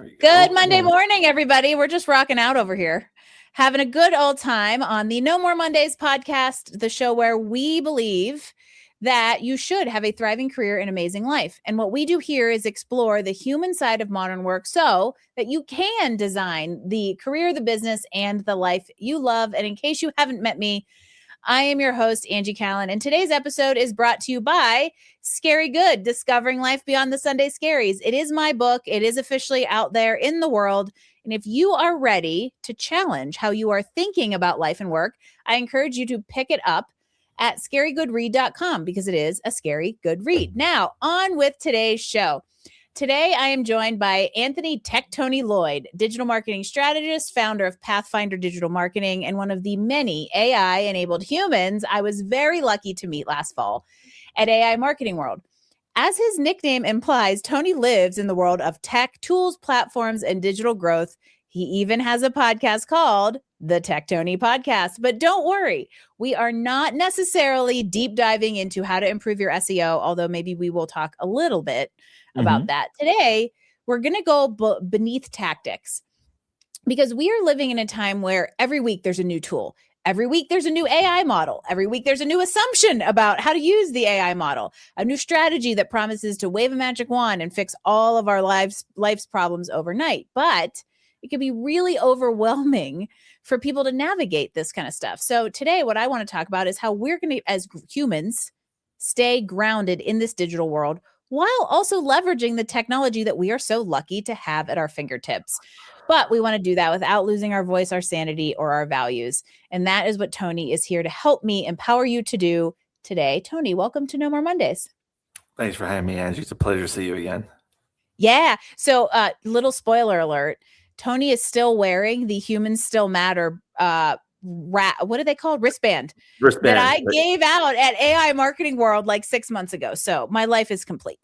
you go. Good Monday morning, everybody. We're just rocking out over here, having a good old time on the No More Mondays podcast, the show where we believe that you should have a thriving career and amazing life. And what we do here is explore the human side of modern work so that you can design the career, the business, and the life you love. And in case you haven't met me, I am your host, Angie Callen, and today's episode is brought to you by Scary Good, Discovering Life Beyond the Sunday Scaries. It is my book. It is officially out there in the world. And if you are ready to challenge how you are thinking about life and work, I encourage you to pick it up at scarygoodread.com because it is a scary good read. Now, on with today's show. Today, I am joined by Tony Lloyd, digital marketing strategist, founder of Pathfinder Digital Marketing, and one of the many AI-enabled humans I was very lucky to meet last fall at AI Marketing World. As his nickname implies, Tony lives in the world of tech, tools, platforms, and digital growth. He even has a podcast called the Tech Tony Podcast. But don't worry, we are not necessarily deep diving into how to improve your SEO, although maybe we will talk a little bit about that. Today, we're going to go beneath tactics because we are living in a time where every week there's a new tool. Every week there's a new AI model. Every week there's a new assumption about how to use the AI model, a new strategy that promises to wave a magic wand and fix all of our life's problems overnight. But it can be really overwhelming for people to navigate this kind of stuff. So today, what I want to talk about is how we're going to, as humans, stay grounded in this digital world while also leveraging the technology that we are so lucky to have at our fingertips. But we want to do that without losing our voice, our sanity, or our values. And that is what Tony is here to help me empower you to do today. Tony, welcome to No More Mondays. Thanks for having me, Angie. It's a pleasure to see you again. Yeah. So little spoiler alert, Tony is still wearing the Humans Still Matter what do they call wristband that I gave out at AI Marketing World like 6 months ago. So my life is complete.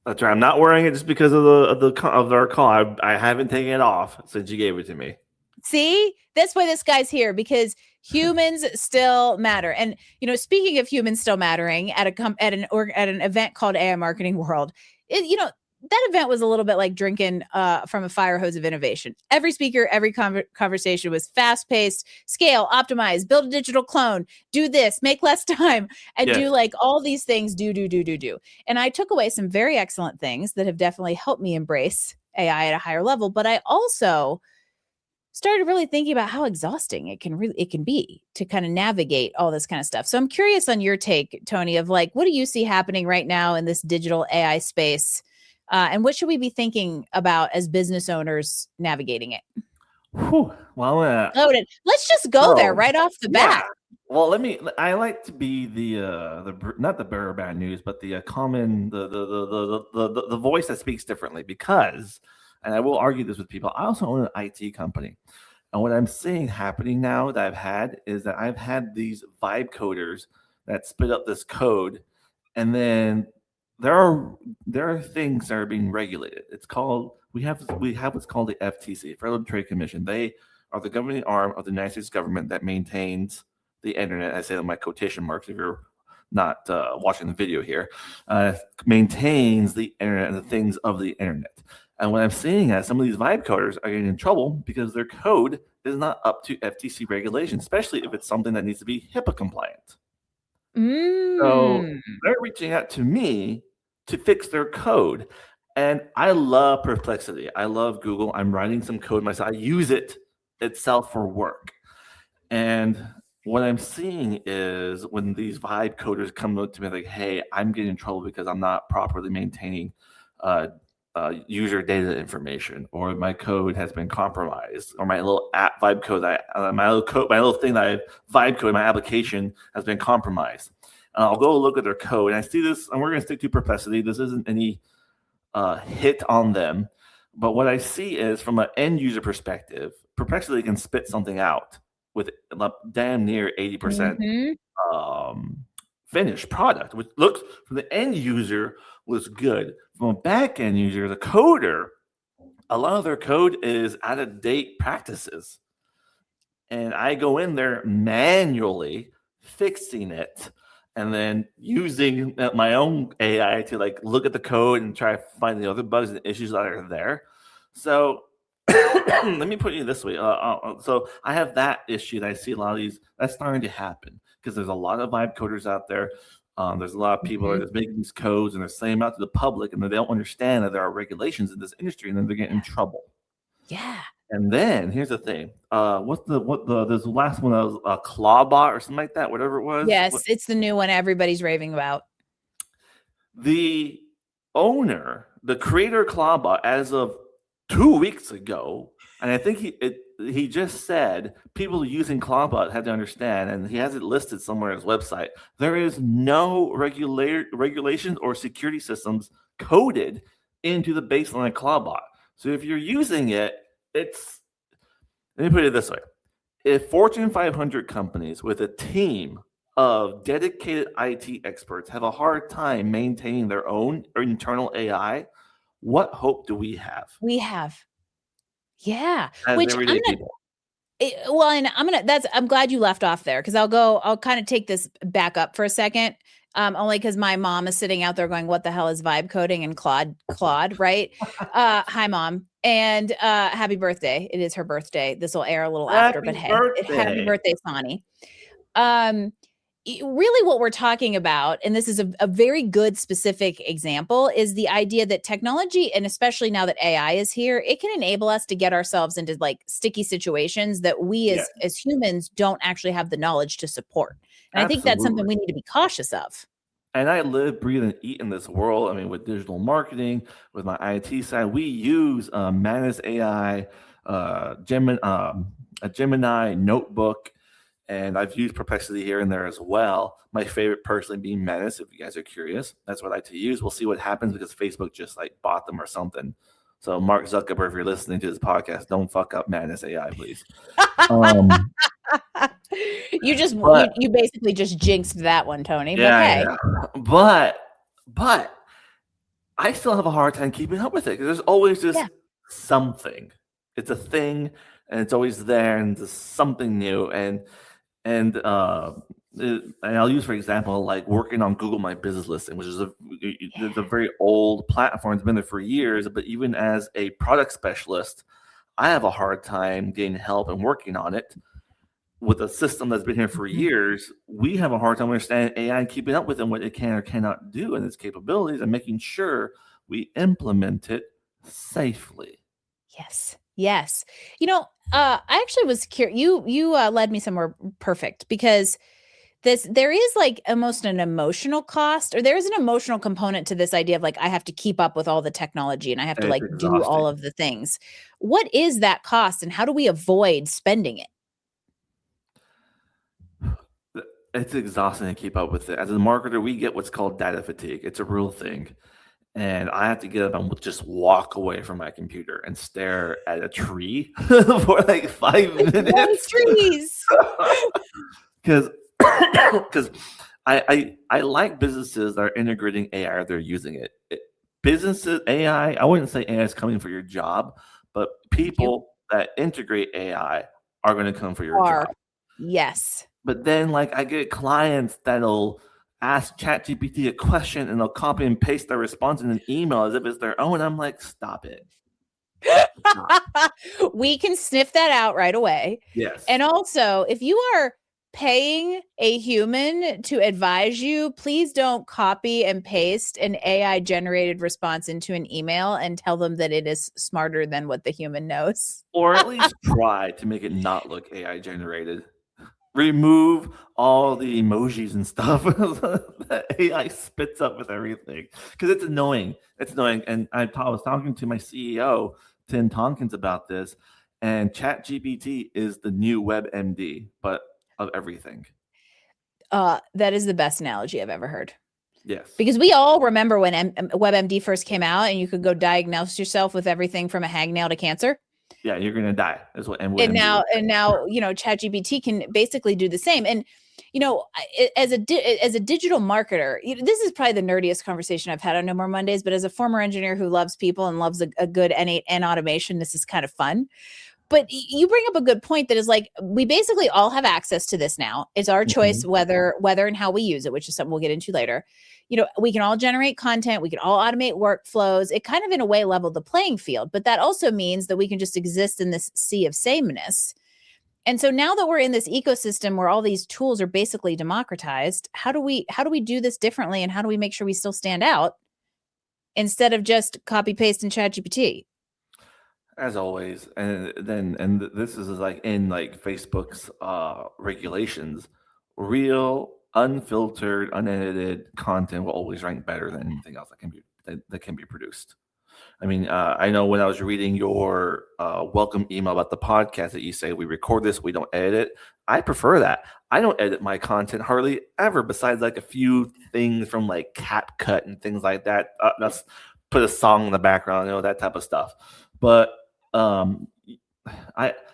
That's right. I'm not wearing it just because of our call. I haven't taken it off since you gave it to me. See, that's why this guy's here, because humans still matter. And speaking of humans still mattering, at an event called AI Marketing World, that event was a little bit like drinking from a fire hose of innovation. Every speaker, every conversation was fast-paced, scale, optimize, build a digital clone, do this, make less time, and do like all these things, do. And I took away some very excellent things that have definitely helped me embrace AI at a higher level. But I also started really thinking about how exhausting it can be to kind of navigate all this kind of stuff. So I'm curious on your take, Tony, of like, what do you see happening right now in this digital AI space? And what should we be thinking about as business owners navigating it? Well, loaded. Let's just go there right off the bat. Well, I like to be the not the bearer of bad news, but the common the voice that speaks differently, because, and I will argue this with people, I also own an IT company, and what I'm seeing happening now that I've had these vibe coders that spit up this code, and then there are things that are being regulated. It's called we have what's called the FTC, Federal Trade Commission. They are the governing arm of the United States government that maintains the internet. I say that in my quotation marks if you're not watching the video here. Maintains the internet and the things of the internet. And what I'm seeing is some of these vibe coders are getting in trouble because their code is not up to FTC regulations, especially if it's something that needs to be HIPAA compliant. So they're reaching out to me to fix their code. And I love Perplexity. I love Google. I'm writing some code myself. I use it itself for work. And what I'm seeing is when these vibe coders come up to me like, hey, I'm getting in trouble because I'm not properly maintaining user data information, or my code has been compromised, or my little app vibe code, my little thing that I vibe code, my application has been compromised. I'll go look at their code, and I see this, and we're going to stick to Perplexity. This isn't any hit on them, but what I see is from an end user perspective, Perplexity can spit something out with damn near 80% finished product, which looks from the end user was good. From a back end user, the coder, a lot of their code is out of date practices. And I go in there manually fixing it and then using my own AI to like look at the code and try to find the other bugs and issues that are there. So let me put it this way. So I have that issue that I see a lot of these. That's starting to happen because there's a lot of vibe coders out there. There's a lot of people that are just making these codes and they're saying them out to the public, and they don't understand that there are regulations in this industry, and then they're getting in trouble. Yeah. And then here's the thing. There's the last one that was Clawbot or something like that, whatever it was. Yes, it's the new one everybody's raving about. The owner, the creator of Clawbot, as of 2 weeks ago, and I think he just said people using Clawbot had to understand, and he has it listed somewhere on his website. There is no regulations or security systems coded into the baseline of Clawbot. So if you're using it, let me put it this way. If Fortune 500 companies with a team of dedicated IT experts have a hard time maintaining their own internal AI, what hope do we have? We have. Yeah. As everyday people. I'm glad you left off there, because I'll kind of take this back up for a second. Only because my mom is sitting out there going, what the hell is vibe coding and Claude, right? Hi, Mom. And happy birthday. It is her birthday. This will air a little after, but hey, happy birthday, Sonny. Really what we're talking about, and this is a very good specific example, is the idea that technology, and especially now that AI is here, it can enable us to get ourselves into like sticky situations that we as humans don't actually have the knowledge to support. And I think that's something we need to be cautious of. And I live, breathe, and eat in this world. I mean, with digital marketing, with my IT side, we use Manus AI, a Gemini notebook, and I've used Perplexity here and there as well. My favorite personally being Manus, if you guys are curious. That's what I like to use. We'll see what happens because Facebook just like bought them or something. So Mark Zuckerberg, if you're listening to this podcast, don't fuck up Manus AI, please. You basically just jinxed that one, Tony. Yeah, but I still have a hard time keeping up with it because there's always just something. It's a thing, and it's always there, and there's something new. And I'll use, for example, like working on Google My Business Listing, which is it's a very old platform. It's been there for years, but even as a product specialist, I have a hard time getting help and working on it. With a system that's been here for years, we have a hard time understanding AI and keeping up with it, what it can or cannot do and its capabilities, and making sure we implement it safely. Yes. I actually was curious. You led me somewhere perfect, because there is like almost an emotional cost, or there is an emotional component to this idea of like, I have to keep up with all the technology and I have to like do all of the things. What is that cost, and how do we avoid spending it? It's exhausting to keep up with it. As a marketer, we get what's called data fatigue. It's a real thing. And I have to get up and just walk away from my computer and stare at a tree for like 5 minutes. Trees. Because I like businesses that are integrating AI, they're using it. Businesses, AI, I wouldn't say AI is coming for your job, but people that integrate AI are going to come for your job. Yes. But then, like, I get clients that'll ask ChatGPT a question and they'll copy and paste their response in an email as if it's their own. I'm like, stop it. We can sniff that out right away. Yes. And also, if you are paying a human to advise you, please don't copy and paste an AI generated response into an email and tell them that it is smarter than what the human knows. Or at least try to make it not look AI generated. Remove all the emojis and stuff that AI spits up with everything, because it's annoying. And I was talking to my CEO, Tim Tompkins, about this, and ChatGPT is the new WebMD, but of everything. That is the best analogy I've ever heard. Yes. Because we all remember when WebMD first came out and you could go diagnose yourself with everything from a hangnail to cancer. Yeah, you're gonna die. That's what. And now, ChatGPT can basically do the same. And as a digital marketer, this is probably the nerdiest conversation I've had on No More Mondays. But as a former engineer who loves people and loves a good N8 and automation, this is kind of fun. But you bring up a good point that is like, we basically all have access to this now. It's our choice whether and how we use it, which is something we'll get into later. We can all generate content. We can all automate workflows. It kind of in a way leveled the playing field, but that also means that we can just exist in this sea of sameness. And so now that we're in this ecosystem where all these tools are basically democratized, how do we do this differently, and how do we make sure we still stand out instead of just copy paste in ChatGPT? As always, and this is like in like Facebook's regulations, real, unfiltered, unedited content will always rank better than anything else that can be produced. I mean, I know when I was reading your welcome email about the podcast that you say we record this, we don't edit it. I prefer that. I don't edit my content hardly ever, besides like a few things from like CapCut and things like that. Let's put a song in the background, that type of stuff. But like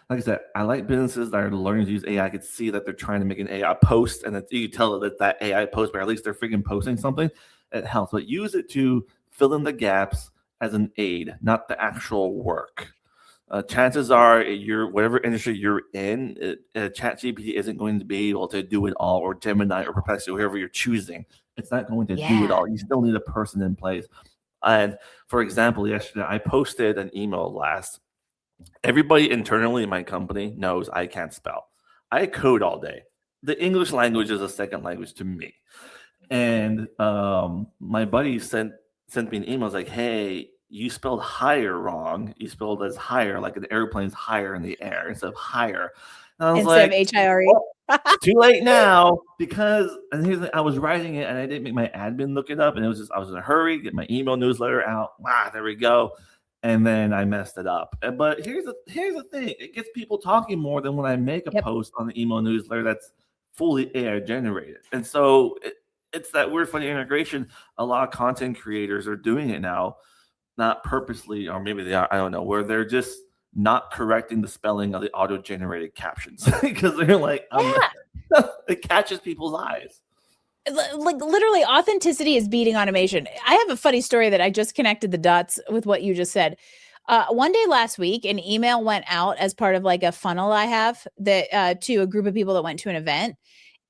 I said, I like businesses that are learning to use AI. I could see that they're trying to make an AI post, and you tell that AI post, but at least they're freaking posting something. It helps, but use it to fill in the gaps as an aid, not the actual work. Chances are, whatever industry you're in, ChatGPT isn't going to be able to do it all, or Gemini or Perplexity, whoever you're choosing. It's not going to do it all. You still need a person in place. And for example, yesterday I posted an email blast. Everybody internally in my company knows I can't spell. I code all day. The English language is a second language to me. And my buddy sent me an email. Like, hey, you spelled higher wrong. You spelled as higher, like an airplane's higher in the air instead of higher. And I was instead of H-I-R-E. Too late now, because I was writing it and I didn't make my admin look it up, and I was in a hurry, get my email newsletter out. There we go. And then I messed it up. But here's the thing. It gets people talking more than when I make a post on the email newsletter that's fully AI generated. And so it's that weird, funny integration. A lot of content creators are doing it now, not purposely, or maybe they are, I don't know, where they're just not correcting the spelling of the auto-generated captions because they're like, it catches people's eyes. Like literally, authenticity is beating automation. I have a funny story that I just connected the dots with what you just said. One day last week, an email went out as part of like a funnel I have that to a group of people that went to an event.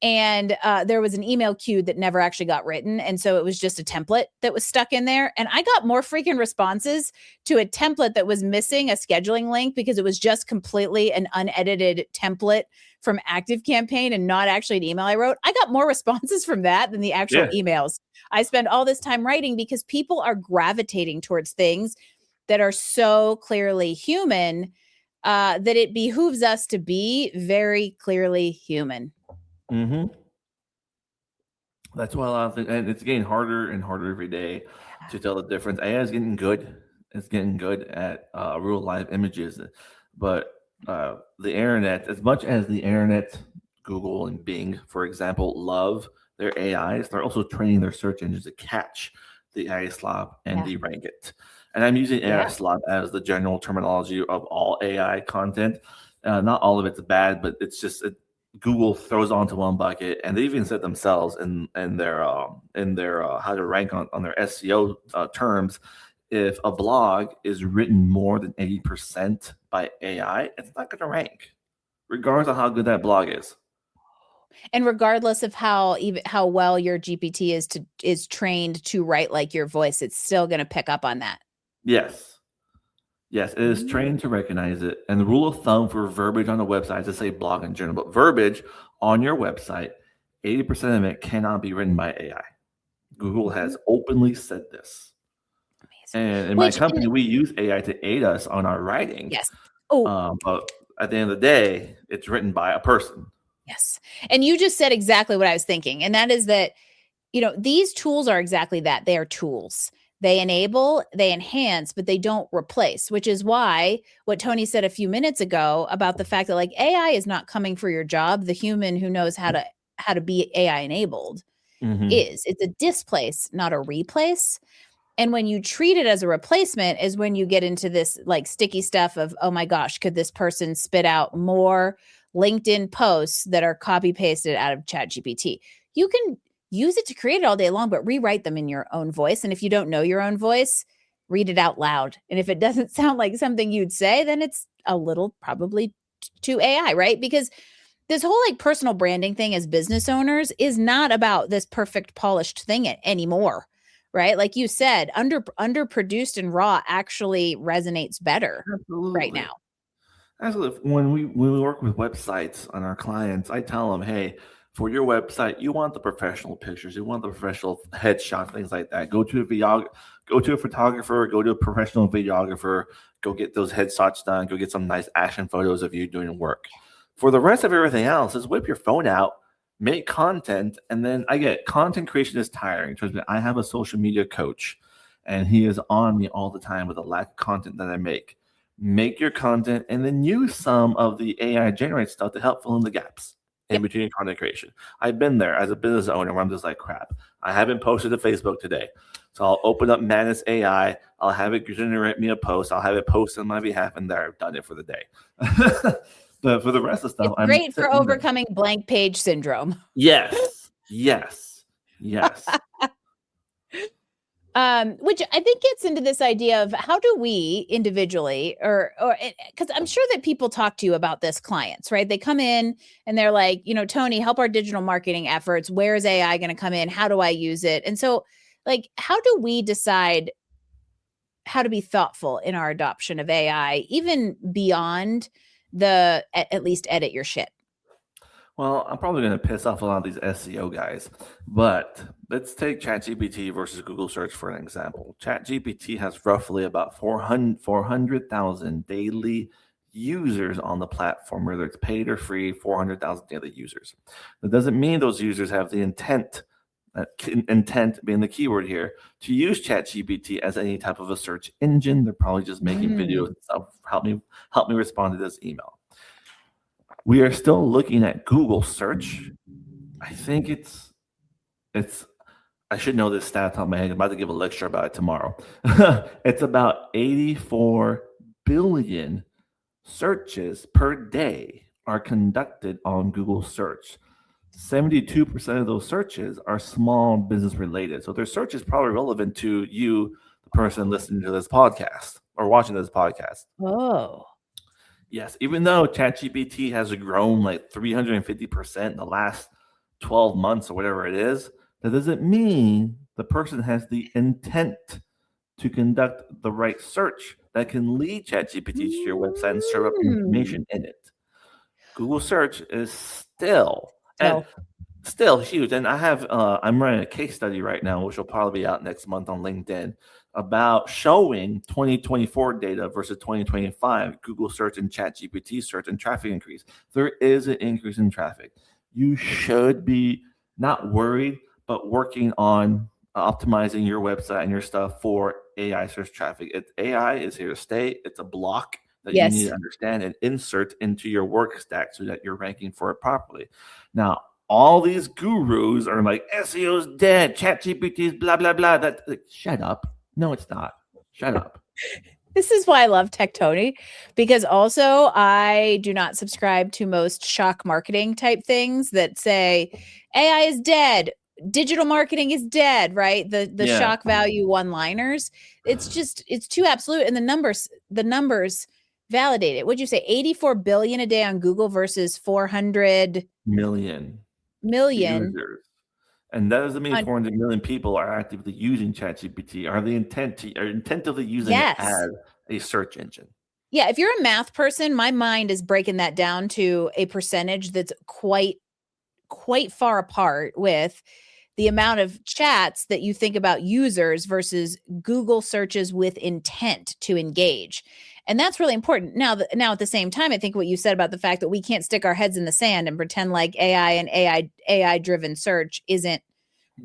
And there was an email queue that never actually got written. And so it was just a template that was stuck in there. And I got more freaking responses to a template that was missing a scheduling link because it was just completely an unedited template from ActiveCampaign and not actually an email I wrote. I got more responses from that than the actual emails I spend all this time writing, because people are gravitating towards things that are so clearly human that it behooves us to be very clearly human. Mm-hmm. That's why a lot of things, and it's getting harder and harder every day to tell the difference. AI is getting good. It's getting good at real live images, but the internet, as much as the internet, Google and Bing, for example, love their AIs, they're also training their search engines to catch the AI slop and de-rank it. And I'm using AI slop as the general terminology of all AI content. Not all of it's bad, but it's just Google throws onto one bucket, and they even said themselves in their how to rank on their SEO terms. If a blog is written more than 80% by AI, it's not going to rank, regardless of how good that blog is. And regardless of how well your GPT is trained to write like your voice, it's still going to pick up on that. Yes, it is trained to recognize it. And the rule of thumb for verbiage on a website is to say blog in general, but verbiage on your website, 80% of it cannot be written by AI. Google has openly said this. Amazing. And in my company, we use AI to aid us on our writing. Yes. But at the end of the day, it's written by a person. Yes. And you just said exactly what I was thinking. And that is that, these tools are exactly that. They are tools. They enable, they enhance, but they don't replace, which is why what Tony said a few minutes ago about the fact that like AI is not coming for your job. The human who knows how to be AI enabled it's a displace, not a replace. And when you treat it as a replacement is when you get into this like sticky stuff of, oh my gosh, could this person spit out more LinkedIn posts that are copy pasted out of ChatGPT? You can use it to create it all day long, but rewrite them in your own voice. And if you don't know your own voice, read it out loud. And if it doesn't sound like something you'd say, then it's a little probably to AI, right? Because this whole like personal branding thing as business owners is not about this perfect polished thing anymore, right? Like you said, underproduced and raw actually resonates better right Absolutely. now. Absolutely. When we work with websites on our clients, I tell them, hey, for your website, you want the professional pictures, you want the professional headshot, things like that. Go to a photographer, go to a professional videographer, go get those headshots done, go get some nice action photos of you doing work. For the rest of everything else, just whip your phone out, make content, and then I get content creation is tiring. Trust me, I have a social media coach, and he is on me all the time with the lack of content that I make your content and then use some of the AI generate stuff to help fill in the gaps in Yep. between content creation. I've been there as a business owner where I'm just like, crap, I haven't posted to Facebook today. So I'll open up Manus AI. I'll have it generate me a post. I'll have it post on my behalf, and there, I've done it for the day. But for the rest of the stuff, It's I'm great for sitting there. overcoming blank page syndrome. Yes, yes, yes. Which I think gets into this idea of how do we individually or because I'm sure that people talk to you about this, clients, right? They come in and they're like, Tony, help our digital marketing efforts. Where is AI going to come in? How do I use it? And so like, how do we decide how to be thoughtful in our adoption of AI, even beyond the at least edit your shit? Well, I'm probably going to piss off a lot of these SEO guys, but let's take ChatGPT versus Google search for an example. ChatGPT has roughly about 400,000 daily users on the platform, whether it's paid or free, 400,000 daily users. That doesn't mean those users have the intent being the keyword here, to use ChatGPT as any type of a search engine. They're probably just making videos and stuff. Help me respond to this email. We are still looking at Google search. I think it's I should know this stat on my head. I'm about to give a lecture about it tomorrow. It's about 84 billion searches per day are conducted on Google search. 72% of those searches are small business related. So their search is probably relevant to you, the person listening to this podcast or watching this podcast. Oh. Yes, even though ChatGPT has grown like 350% in the last 12 months or whatever it is, that doesn't mean the person has the intent to conduct the right search that can lead ChatGPT to your website and serve up information in it. Google search is still huge. And I'm running a case study right now, which will probably be out next month on LinkedIn, about showing 2024 data versus 2025 Google search and ChatGPT search and traffic increase. There is an increase in traffic. You should be not worried, but working on optimizing your website and your stuff for AI search traffic. AI is here to stay. It's a block that you need to understand and insert into your work stack so that you're ranking for it properly. Now, all these gurus are like, SEO's dead, ChatGPT's blah, blah, blah. Shut up. No, it's not. Shut up. This is why I love Tech Tony, because also I do not subscribe to most shock marketing type things that say AI is dead, digital marketing is dead, right? The shock value one-liners. It's too absolute. And the numbers validate it. What'd you say? 84 billion a day on Google versus 400 million users. And that doesn't mean 400 million people are actively using ChatGPT. Are intentively using it as a search engine? Yeah, if you're a math person, my mind is breaking that down to a percentage that's quite far apart with the amount of chats that you think about users versus Google searches with intent to engage. And that's really important. Now at the same time, I think what you said about the fact that we can't stick our heads in the sand and pretend like AI and AI driven search isn't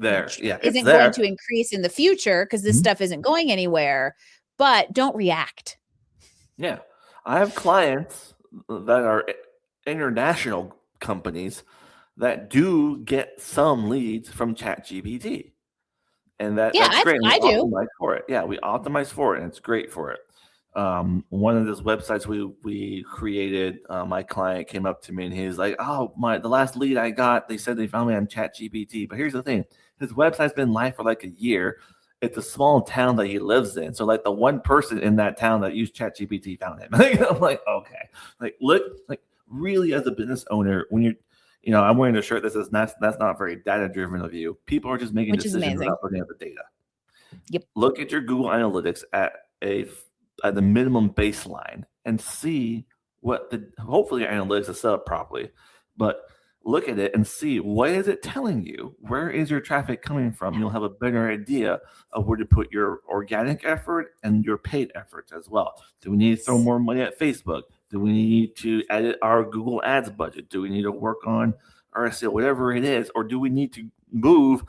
going to increase in the future, because this stuff isn't going anywhere, but don't react. Yeah. I have clients that are international companies that do get some leads from ChatGPT. And that's great. We optimize for it. Yeah, we optimize for it, and it's great for it. One of those websites we created, my client came up to me and he's like, the last lead I got, they said they found me on ChatGPT. But here's the thing, his website's been live for like a year. it's a small town that he lives in. So like the one person in that town that used ChatGPT found him. I'm like, okay, like look, like really as a business owner, when you're, I'm wearing a shirt that says that's not very data driven of you. People are just making Which is decisions amazing. without looking at the data. Yep. Look at your Google Analytics at the minimum baseline and see what hopefully your analytics is set up properly, but look at it and see what is it telling you? Where is your traffic coming from? You'll have a better idea of where to put your organic effort and your paid efforts as well. Do we need to throw more money at Facebook? Do we need to edit our Google Ads budget? Do we need to work on our SEO, whatever it is? Or do we need to move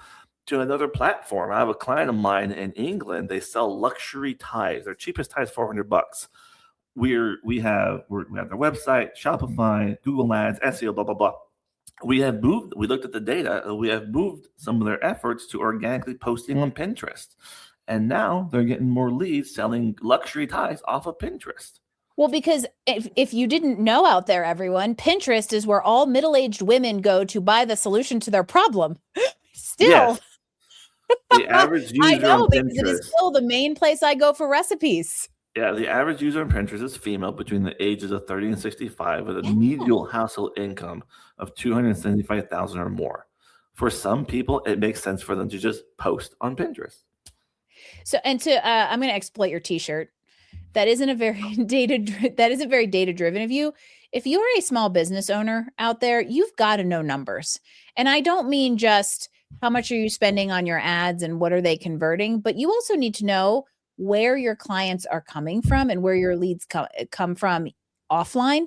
to another platform? I have a client of mine in England. They sell luxury ties. Their cheapest tie is $400. We have their website, Shopify, Google Ads, SEO, blah, blah, blah. We looked at the data, and we have moved some of their efforts to organically posting on Pinterest. And now they're getting more leads selling luxury ties off of Pinterest. Well, because if you didn't know out there, everyone, Pinterest is where all middle-aged women go to buy the solution to their problem. Still. Yes. The average user I know, on because Pinterest, it is still the main place I go for recipes. Yeah, the average user on Pinterest is female between the ages of 30 and 65 with a median household income of $275,000 or more. For some people, it makes sense for them to just post on Pinterest. So, and I'm going to exploit your T-shirt. That isn't very data driven of you. If you're a small business owner out there, you've got to know numbers. And I don't mean just how much are you spending on your ads and what are they converting, but you also need to know where your clients are coming from and where your leads come from offline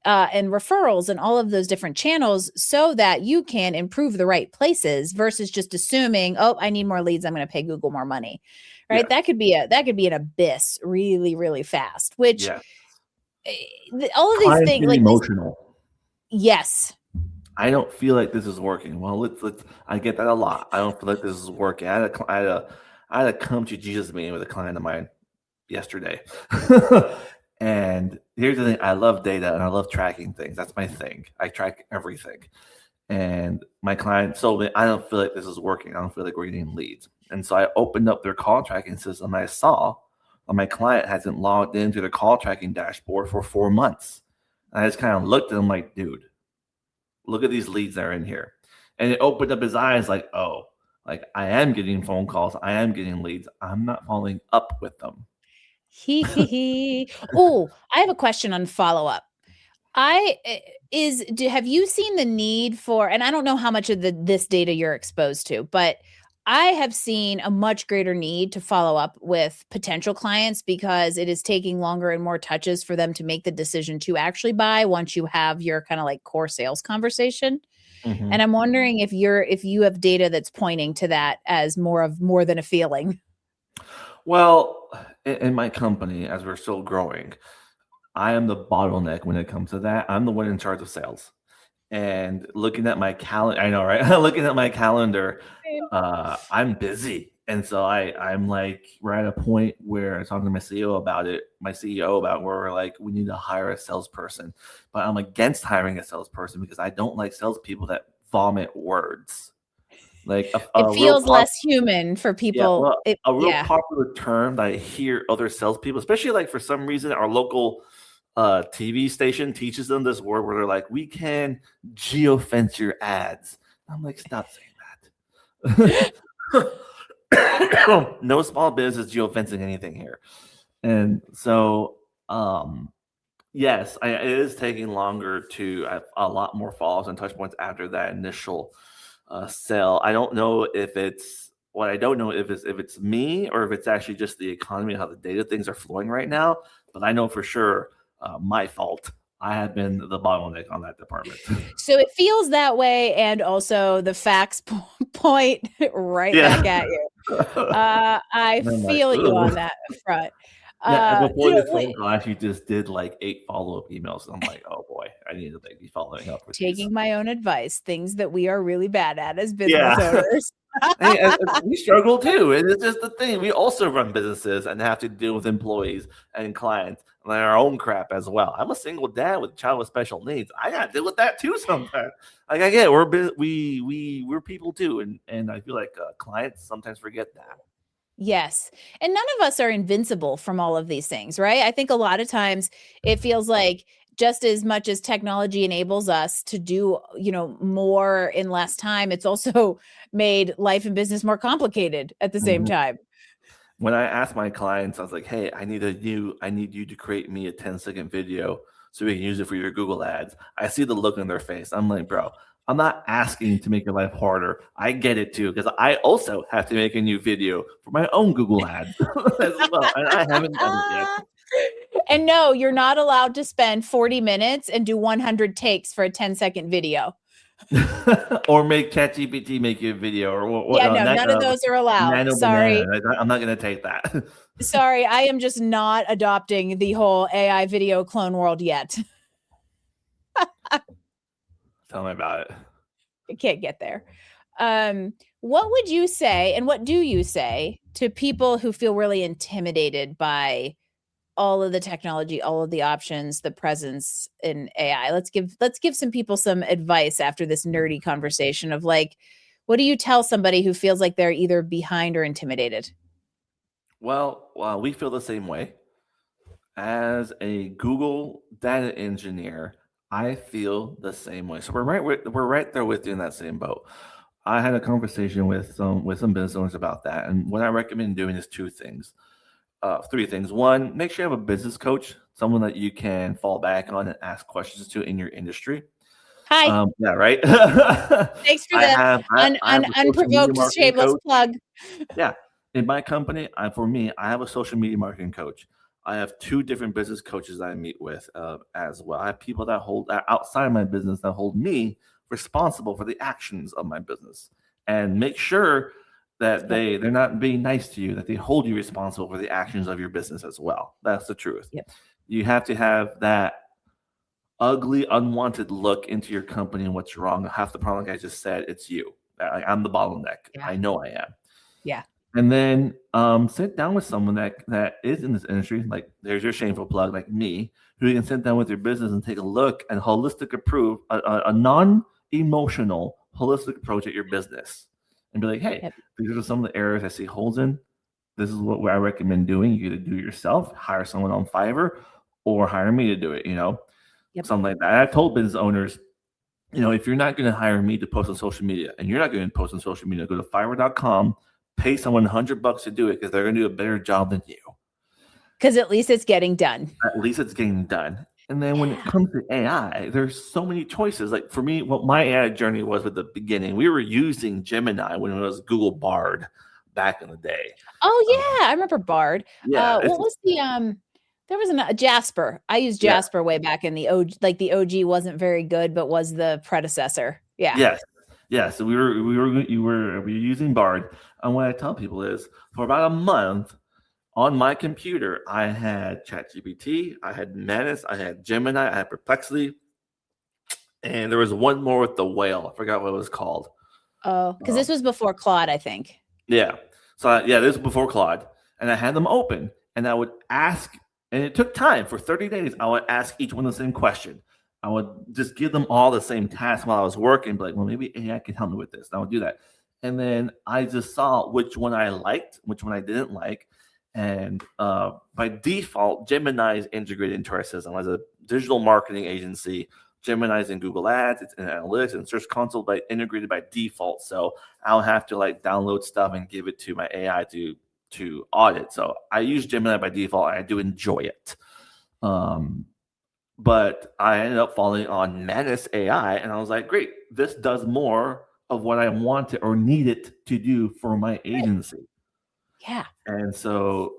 and referrals and all of those different channels so that you can improve the right places versus just assuming, oh, I need more leads, I'm going to pay Google more money. Right. Yeah. That could be an abyss really, really fast, which all of these things like emotional. Yes. I don't feel like this is working. Well, let's I get that a lot. I don't feel like this is working. I had a come to Jesus meeting with a client of mine yesterday. And here's the thing. I love data and I love tracking things. That's my thing. I track everything. And my client told me, I don't feel like this is working. I don't feel like we're getting leads. And so I opened up their call tracking system. And I saw that my client hasn't logged into their call tracking dashboard for 4 months. And I just kind of looked at him like, dude, look at these leads that are in here. And it opened up his eyes like, oh, like I am getting phone calls. I am getting leads. I'm not following up with them. Oh, I have a question on follow-up. Have you seen the need for, and I don't know how much of this data you're exposed to, but I have seen a much greater need to follow up with potential clients because it is taking longer and more touches for them to make the decision to actually buy once you have your kind of like core sales conversation. Mm-hmm. And I'm wondering if you have data that's pointing to that as more than a feeling. Well, in my company, as we're still growing, I am the bottleneck when it comes to that. I'm the one in charge of sales. And looking at my calendar, I know, right? Looking at my calendar, I'm busy. And so I'm like, we're at a point where I'm talking to my CEO about where we're like, we need to hire a salesperson. But I'm against hiring a salesperson because I don't like salespeople that vomit words. Like it feels less human for people. A real popular term that I hear other salespeople, especially like for some reason, our local TV station teaches them this word where they're like, we can geofence your ads. I'm like, stop saying that. No small business geofencing anything here. And so, yes, it is taking longer to have a lot more follows and touch points after that initial sale. I don't know if it's me or if it's actually just the economy, how the data things are flowing right now. But I know for sure my fault. I have been the bottleneck on that department. So it feels that way, and also the facts point right back at you. I feel you on that front. Before this phone call, I actually just did like 8 follow-up emails. And I'm like, oh boy, I need to be following up with taking my own advice, things that we are really bad at as business owners. We struggle too. And it's just the thing. We also run businesses and have to deal with employees and clients and our own crap as well. I'm a single dad with a child with special needs. I got to deal with that too sometimes. Like I get we're people too. And I feel like clients sometimes forget that. Yes. And none of us are invincible from all of these things, right? I think a lot of times it feels like just as much as technology enables us to do, more in less time, it's also made life and business more complicated at the same Mhm. time. When I ask my clients, I was like, "Hey, I need you to create me a 10-second video so we can use it for your Google ads." I see the look on their face. I'm like, "Bro, I'm not asking to make your life harder. I get it too, because I also have to make a new video for my own Google ads as well, and I haven't done it yet." And no, you're not allowed to spend 40 minutes and do 100 takes for a 10-second video. Or make ChatGPT make you a video, or what? Yeah, no, none of those are allowed. Nano banana. Sorry. I'm not gonna take that. Sorry, I am just not adopting the whole AI video clone world yet. Tell me about it. I can't get there. What would you say, and what do you say to people who feel really intimidated by all of the technology, all of the options, the presence in AI? Let's give some people some advice after this nerdy conversation of like, what do you tell somebody who feels like they're either behind or intimidated? Well, we feel the same way. As a Google data engineer, I feel the same way. So we're right there with you in that same boat. I had a conversation with some business owners about that, and what I recommend doing is three things. One, make sure you have a business coach, someone that you can fall back on and ask questions to in your industry. Hi. Yeah, right. Thanks for I the have I have a social media unprovoked marketing shameless coach. plug. Yeah. In my company, for me, I have a social media marketing coach. I have two different business coaches that I meet with as well. I have people that hold that outside my business that hold me responsible for the actions of my business and make sure that Yep. they're not being nice to you, that they hold you responsible for the actions of your business as well. That's the truth. Yep. You have to have that ugly, unwanted look into your company and what's wrong. Half the problem, like I just said, it's you. I'm the bottleneck. Yeah. I know I am. Yeah. And then sit down with someone that is in this industry, like there's your shameful plug, like me, who you can sit down with your business and take a look and holistic approve a non-emotional holistic approach at your business and be like, hey, Yep. these are some of the areas I see holes in. This is what I recommend doing. You either do it yourself, hire someone on Fiverr, or hire me to do it, Yep. something like that. I've told business owners, if you're not going to hire me to post on social media and you're not going to post on social media, go to fiverr.com, pay someone $100 to do it because they're going to do a better job than you. Because at least it's getting done. At least it's getting done. And then when it comes to AI, there's so many choices. Like for me, what my AI journey was at the beginning, we were using Gemini when it was Google Bard back in the day. Oh yeah, I remember Bard. Yeah. What was the there was a Jasper. I used Jasper way back in the OG, like the OG wasn't very good, but was the predecessor. Yeah. Yes. Yeah. So we were using Bard. And what I tell people is for about a month on my computer, I had ChatGPT, I had Manus, I had Gemini, I had Perplexity, and there was one more with the whale. I forgot what it was called. Oh, because this was before Claude, I think. Yeah. So this was before Claude, and I had them open, and I would ask, and it took time for 30 days. I would ask each one the same question. I would just give them all the same task while I was working, be like, well, maybe AI can help me with this. And I would do that. And then I just saw which one I liked, which one I didn't like. And by default, Gemini is integrated into our system as a digital marketing agency. Gemini is in Google Ads, it's in analytics and Search Console, but integrated by default. So I'll have to download stuff and give it to my AI to audit. So I use Gemini by default. And I do enjoy it. But I ended up falling on Manus AI, and I was like, great, this does more of what I wanted or needed to do for my agency. Yeah. And so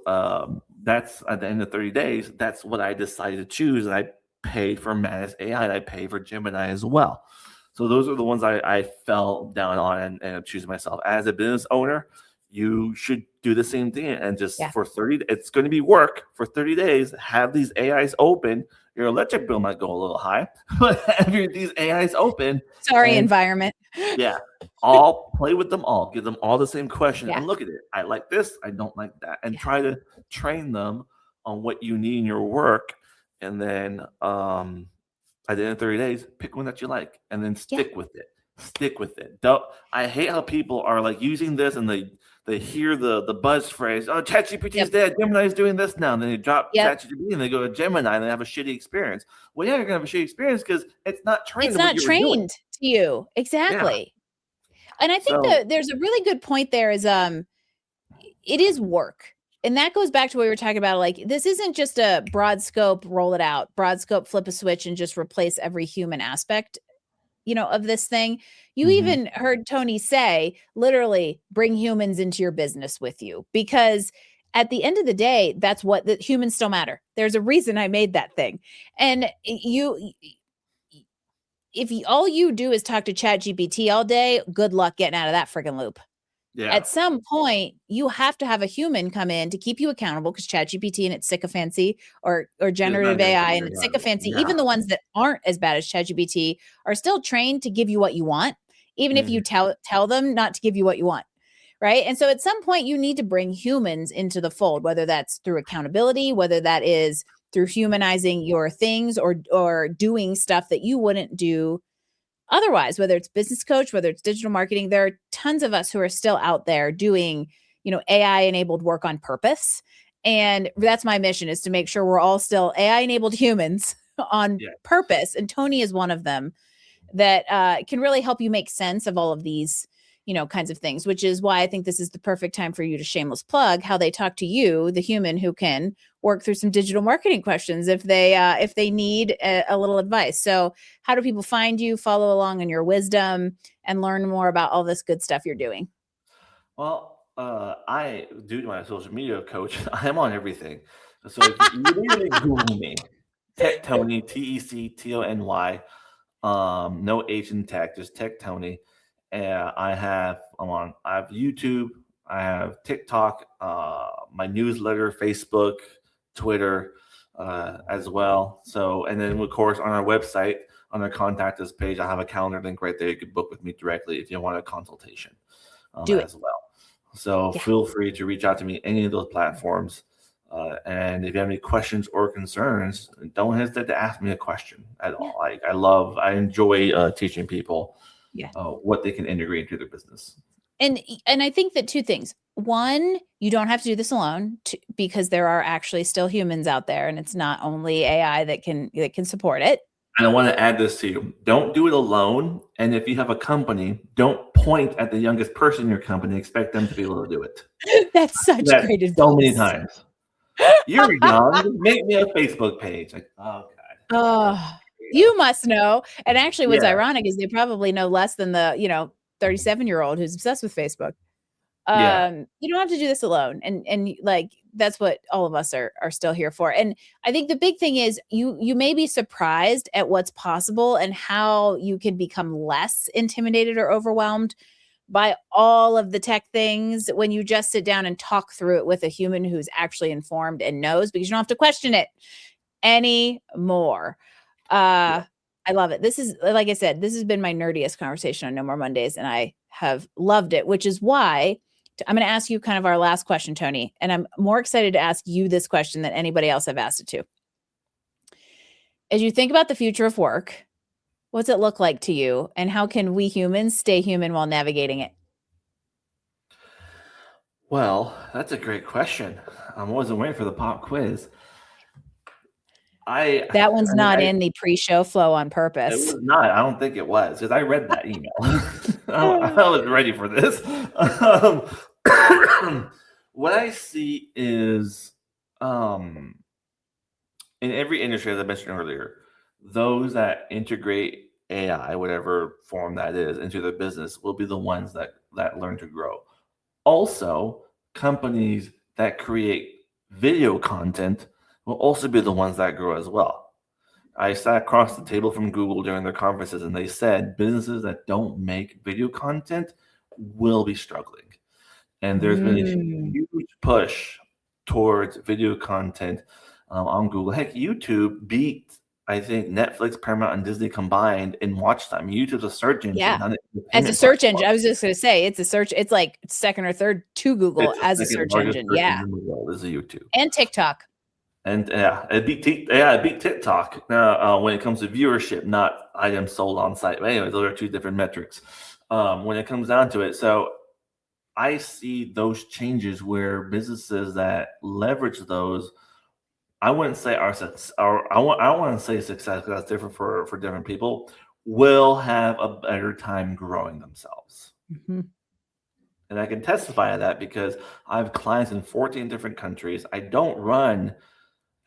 that's at the end of 30 days, that's what I decided to choose. And I paid for Manus AI and I paid for Gemini as well. So those are the ones I fell down on and choosing myself. As a business owner, you should do the same thing and just for 30, it's going to be work for 30 days, have these AIs open. Your electric bill might go a little high, but have these AIs open. Sorry, environment. Yeah. All play with them all, give them all the same question and look at it. I like this, I don't like that. And try to train them on what you need in your work. And then at the end of 30 days, pick one that you like and then stick with it. Stick with it. I hate how people are like using this and they hear the buzz phrase, oh, ChatGPT is Yep. dead, Gemini is doing this now. And then they drop Yep. ChatGPT and they go to Gemini and they have a shitty experience. Well, yeah, you're gonna have a shitty experience because it's not trained. It's on not what you were doing. trained to you. Exactly. And I think that there's a really good point there is it is work. And that goes back to what we were talking about. Like, this isn't just a broad scope, roll it out, broad scope, flip a switch and just replace every human aspect, of this thing. You even heard Tony say, literally, bring humans into your business with you, because at the end of the day, that's what the humans still matter. There's a reason I made that thing. And if all you do is talk to ChatGPT all day, good luck getting out of that friggin' loop. Yeah. At some point, you have to have a human come in to keep you accountable, because ChatGPT and its sycophancy or generative AI and its sycophancy, even the ones that aren't as bad as ChatGPT, are still trained to give you what you want, even if you tell them not to give you what you want. Right. And so at some point, you need to bring humans into the fold, whether that's through accountability, whether that is through humanizing your things or doing stuff that you wouldn't do otherwise, whether it's business coach, whether it's digital marketing. There are tons of us who are still out there doing, AI enabled work on purpose. And that's my mission, is to make sure we're all still AI enabled humans on purpose. And Tony is one of them that can really help you make sense of all of these, kinds of things, which is why I think this is the perfect time for you to shameless plug how they talk to you, the human who can work through some digital marketing questions if they need a little advice. So how do people find you, follow along in your wisdom, and learn more about all this good stuff you're doing? Well, I, due to my social media coach, I am on everything. So if you literally Google me, Tech Tony, TECTONY, no H in tech, just Tech Tony. I have YouTube, I have TikTok, my newsletter, Facebook, Twitter, as well. So, and then of course on our website, on our contact us page, I have a calendar link right there. You can book with me directly if you want a consultation as well. So feel free to reach out to me any of those platforms. And if you have any questions or concerns, don't hesitate to ask me a question at all. Like, I enjoy teaching people what they can integrate into their business. And I think that two things. One, you don't have to do this alone, because there are actually still humans out there, and it's not only AI that can support it. And I want to add this to you. Don't do it alone. And if you have a company, don't point at the youngest person in your company, expect them to be able to do it. That's such great advice. So many times. You're young. Make me a Facebook page. Like, oh God. Oh, you must know. And actually what's ironic is they probably know less than the, 37-year-old who's obsessed with Facebook. You don't have to do this alone. And like, that's what all of us are still here for. And I think the big thing is you may be surprised at what's possible and how you can become less intimidated or overwhelmed by all of the tech things when you just sit down and talk through it with a human who's actually informed and knows, because you don't have to question it anymore. I love it. This is, like I said, this has been my nerdiest conversation on No More Mondays, and I have loved it, which is why I'm going to ask you kind of our last question, Tony. And I'm more excited to ask you this question than anybody else I've asked it to. As you think about the future of work, what's it look like to you? And how can we humans stay human while navigating it? Well, that's a great question. I wasn't waiting for the pop quiz. That one's not in the pre-show flow on purpose. It was not. I don't think it was, because I read that email. I was ready for this. What I see is, in every industry, as I mentioned earlier, those that integrate AI, whatever form that is, into their business will be the ones that learn to grow. Also, companies that create video content will also be the ones that grow as well. I sat across the table from Google during their conferences, and they said businesses that don't make video content will be struggling. And there's been a huge push towards video content on Google. Heck, YouTube beat, I think, Netflix, Paramount, and Disney combined in watch time. YouTube's a search engine. Yeah. As a search engine, I was just going to say, it's a search. It's like second or third to Google as a search engine. Yeah. This is YouTube and TikTok. And it beat TikTok when it comes to viewership, not items sold on site. But anyways, those are two different metrics when it comes down to it. So I see those changes where businesses that leverage those, I wouldn't say are success, or I don't want to say success because that's different for different people, will have a better time growing themselves. Mm-hmm. And I can testify to that because I have clients in 14 different countries. I don't run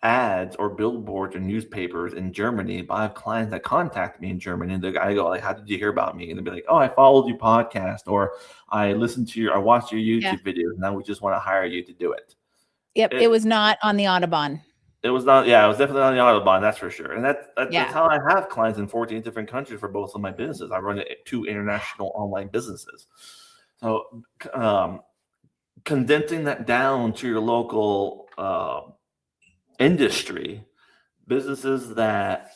ads or billboards or newspapers in Germany, but I have clients that contact me in Germany. And I go like, "How did you hear about me?" And they'll be like, "Oh, I followed your podcast, or I listened to I watched your YouTube videos. And now we just want to hire you to do it." Yep, it was not on the Autobahn. It was not. Yeah, it was definitely on the Autobahn. That's for sure. And that's how I have clients in 14 different countries for both of my businesses. I run 2 international online businesses. So condensing that down to your local industry, businesses that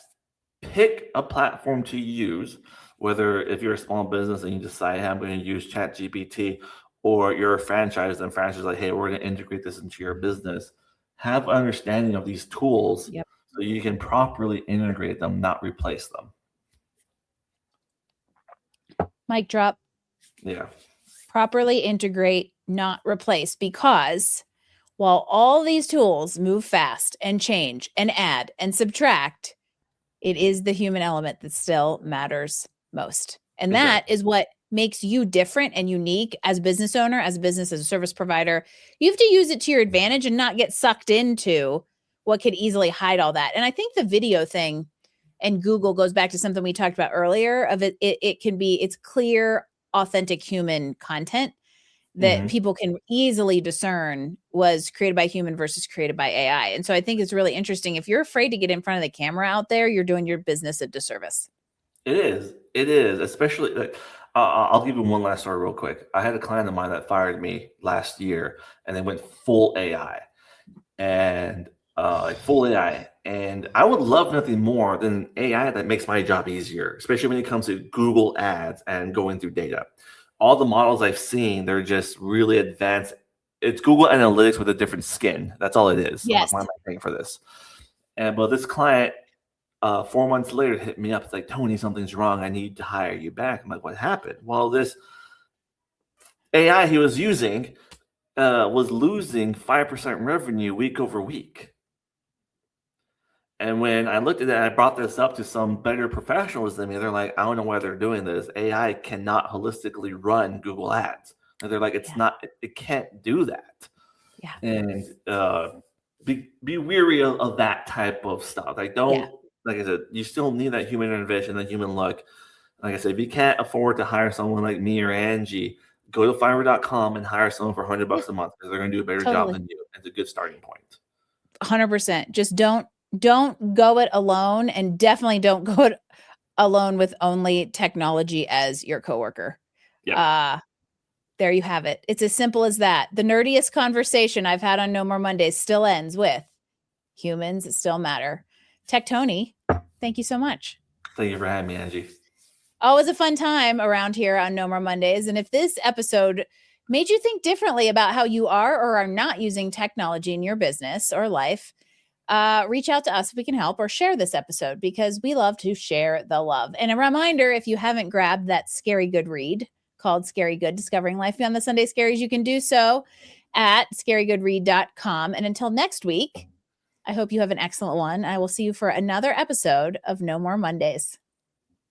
pick a platform to use, whether if you're a small business and you decide, "Hey, I'm going to use ChatGPT," or you're a franchise and franchise like, "Hey, we're going to integrate this into your business," have understanding of these tools so you can properly integrate them, not replace them. Mic drop. Yeah. Properly integrate, not replace, because while all these tools move fast and change and add and subtract, it is the human element that still matters most. And that is what makes you different and unique as a business owner, as a service provider. You have to use it to your advantage and not get sucked into what could easily hide all that. And I think the video thing and Google goes back to something we talked about earlier of it's clear, authentic human content that people can easily discern was created by human versus created by AI. And so I think it's really interesting. If you're afraid to get in front of the camera out there, you're doing your business a disservice. It is, especially like, I'll give you one last story real quick. I had a client of mine that fired me last year and they went full AI and full AI. And I would love nothing more than AI that makes my job easier, especially when it comes to Google ads and going through data. All the models I've seen, they're just really advanced. It's Google Analytics with a different skin. That's all it is. Yes. Why am I paying for this? But this client, 4 months later, hit me up. It's like, "Tony, something's wrong. I need to hire you back." I'm like, "What happened?" Well, this AI he was using was losing 5% revenue week over week. And when I looked at that, I brought this up to some better professionals than me. They're like, "I don't know why they're doing this. AI cannot holistically run Google Ads." And they're like, it can't do that. Yeah. And be weary of that type of stuff. Like, like I said, you still need that human intervention, that human luck. Like I said, if you can't afford to hire someone like me or Angie, go to Fiverr.com and hire someone for $100 a month because they're going to do a better job than you. It's a good starting point. 100%. Just don't go it alone, and definitely don't go it alone with only technology as your coworker. There you have it. It's as simple as that. The nerdiest conversation I've had on No More Mondays still ends with humans still matter. Tech Tony, thank you so much. Thank you for having me, Angie. Always a fun time around here on No More Mondays. And if this episode made you think differently about how you are or are not using technology in your business or life, reach out to us if we can help, or share this episode because we love to share the love. And a reminder, if you haven't grabbed that scary good read called Scary Good, Discovering Life Beyond the Sunday Scaries, you can do so at scarygoodread.com. And until next week, I hope you have an excellent one. I will see you for another episode of No More Mondays.